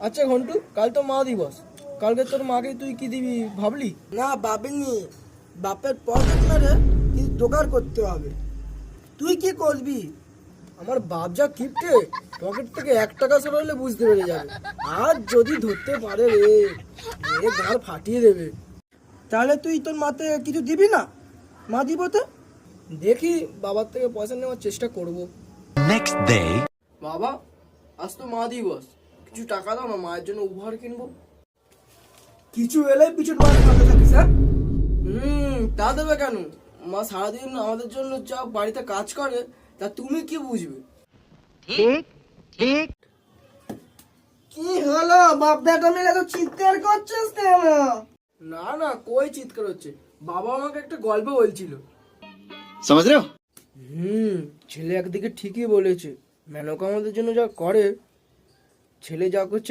আচ্ছা ঘন্টু, কাল তো মা দিবস, কালকে তোর মাকে তুই কি দিবি ভাবলি? না ভাবিনি, বাপের পকেট মেরে কিছু জোগাড় করতে হবে। তুই কি করবি? আমার বাপ যা কিপটে, পকেট থেকে 1 টাকা সরালে বুঝতে পেরে যাবে। আর যদি ধরতে পারে রে, মেরে গাঁড় ফাটিয়ে দেবে। তাহলে তুই তোর মাতে কিছু দিবি না? মা দিব তো। দেখি, বাবার থেকে পয়সা নেওয়ার চেষ্টা করব। Next day. বাবা, আজ তো মা দিবস, কিছু টাকা দাও না, মায়ের জন্য উপহার কিনবো। কিছু এলে পিছন মার ভালো থাকিস, হ্যাঁ? তা দেবে কেন? মা সারাদিন আমাদের জন্য যা বাড়িতে কাজ করে, তা তুমি কি বুঝবে? কি হলো, বাপ বেটা মিলে তো চিৎকার করছিস কেন? না না, কই চিৎকার হচ্ছে, বাবা আমাকে একটা গল্প বলছিল। समझ रहे हो? ছেলে একদিকে ঠিকই বলেছে। মেনকা আমাদের জন্য যা করে, ছেলে যা করছে